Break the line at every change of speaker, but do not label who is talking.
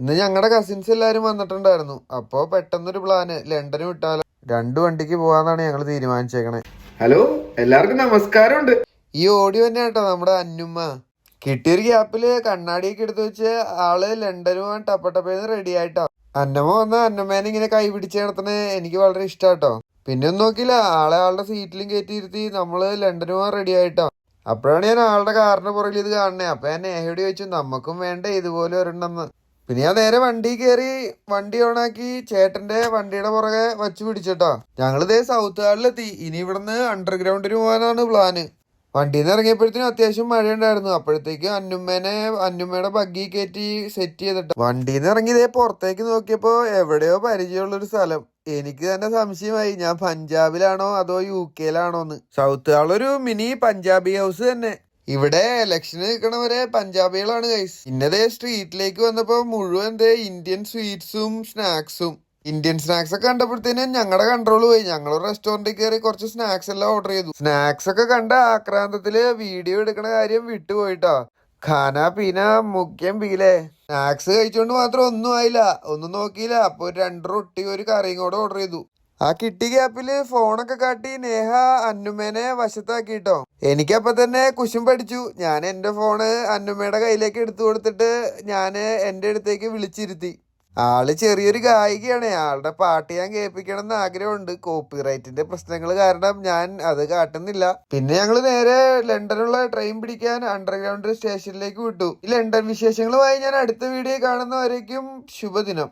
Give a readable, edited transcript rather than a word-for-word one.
ഇന്ന് ഞങ്ങളുടെ കസിൻസ് എല്ലാരും വന്നിട്ടുണ്ടായിരുന്നു. അപ്പോ പെട്ടെന്നൊരു പ്ലാന് ലണ്ടന് വിട്ടാലോ, 2 വണ്ടിക്ക് പോവാന്നാണ് ഞങ്ങൾ തീരുമാനിച്ചേക്കണേ. ഹലോ, എല്ലാവർക്കും നമസ്കാരമുണ്ട്. ഈ ഓടി തന്നെ കേട്ടോ നമ്മുടെ അന്നുമ്മ. കിട്ടിയൊരു ഗ്യാപ്പില് കണ്ണാടിയൊക്കെ എടുത്തു വെച്ച് ആള് ലണ്ടന് പോകാൻ ടപ്പട്ടപ്പേന്ന് റെഡി ആയിട്ടോ. അന്നമ്മ വന്ന അന്നമ്മേനെ ഇങ്ങനെ കൈ പിടിച്ച് നടത്തണേ എനിക്ക് വളരെ ഇഷ്ടാട്ടോ. പിന്നെ ഒന്നും നോക്കില്ല, ആളുടെ സീറ്റിലും കയറ്റിയിരുത്തി നമ്മള് ലണ്ടന് പോകാൻ റെഡി ആയിട്ടോ. അപ്പോഴാണ് ഞാൻ ആളുടെ കാറിന്റെ പുറകിൽ ഇത് കാണണേ. അപ്പൊ ഞാൻ നേഹയോട് ചോദിച്ചു നമുക്കും വേണ്ടേ ഇതുപോലെ ഒരെണ്ണെന്ന്. പിന്നെ ഞാൻ നേരെ വണ്ടി കയറി വണ്ടി ഓണാക്കി ചേട്ടന്റെ വണ്ടിയുടെ പുറകെ വച്ച് പിടിച്ചിട്ടോ. ഞങ്ങളിതേ സൗത്ത് ഹാളിലെത്തി. ഇനി ഇവിടുന്ന് അണ്ടർഗ്രൗണ്ടിന് പോകാനാണ് പ്ലാന്. വണ്ടിയിൽ നിന്ന് ഇറങ്ങിയപ്പോഴത്തേനും അത്യാവശ്യം മഴയുണ്ടായിരുന്നു. അപ്പോഴത്തേക്കും അന്നുമ്മയുടെ ബഗ്ഗി കയറ്റി സെറ്റ് ചെയ്തിട്ട് വണ്ടിയിൽ നിന്ന് ഇറങ്ങി ഇതേ പുറത്തേക്ക് നോക്കിയപ്പോ എവിടെയോ പരിചയമുള്ളൊരു സ്ഥലം. എനിക്ക് തന്നെ സംശയമായി, ഞാൻ പഞ്ചാബിലാണോ അതോ UK-ലാണോന്ന്. സൗത്ത് ഹാളൊരു മിനി പഞ്ചാബി ഹൗസ് തന്നെ. ഇവിടെ ഇലക്ഷന് നിൽക്കണവരെ പഞ്ചാബികളാണ് ഗൈസ്. ഇന്നതേ സ്ട്രീറ്റിലേക്ക് വന്നപ്പോ മുഴുവൻ ഇന്ത്യൻ സ്വീറ്റ്സും സ്നാക്സും. ഇന്ത്യൻ സ്നാക്സ് ഒക്കെ കണ്ടപ്പോഴത്തേനും ഞങ്ങളുടെ കൺട്രോൾ പോയി. ഞങ്ങൾ റെസ്റ്റോറന്റിൽ കയറി കുറച്ച് സ്നാക്സ് എല്ലാം ഓർഡർ ചെയ്തു. സ്നാക്സ് ഒക്കെ കണ്ട ആക്രാന്തത്തില് വീഡിയോ എടുക്കണ കാര്യം വിട്ടുപോയിട്ടോ. ഖാന പീന മുഖ്യം പീലേ. സ്നാക്സ് കഴിച്ചോണ്ട് മാത്രം ഒന്നും ആയില്ല, ഒന്നും നോക്കിയില്ല. അപ്പൊ 2 റൊട്ടി ഒരു കറിയും കൂടെ ഓർഡർ ചെയ്തു. ആ കിട്ടി ഗ്യാപ്പില് ഫോണൊക്കെ കാട്ടി നേഹ അന്നുമ്മേനെ വശത്താക്കിട്ടോ. എനിക്കപ്പൊ തന്നെ കുശും പഠിച്ചു. ഞാൻ എന്റെ ഫോണ് അന്നുമ്മയുടെ കയ്യിലേക്ക് എടുത്തു കൊടുത്തിട്ട് ഞാന് എന്റെ അടുത്തേക്ക് വിളിച്ചിരുത്തി. ആള് ചെറിയൊരു ഗായികയാണ്. ആളുടെ പാട്ട് ഞാൻ കേൾപ്പിക്കണം എന്ന് ആഗ്രഹമുണ്ട്. കോപ്പിറൈറ്റിന്റെ പ്രശ്നങ്ങൾ കാരണം ഞാൻ അത് കാട്ടുന്നില്ല. പിന്നെ ഞങ്ങള് നേരെ ലണ്ടനുള്ള ട്രെയിൻ പിടിക്കാൻ അണ്ടർഗ്രൗണ്ട് സ്റ്റേഷനിലേക്ക് വിട്ടു. ഈ ലണ്ടൻ വിശേഷങ്ങളുമായി ഞാൻ അടുത്ത വീഡിയോ കാണുന്നവരേക്കും ശുഭദിനം.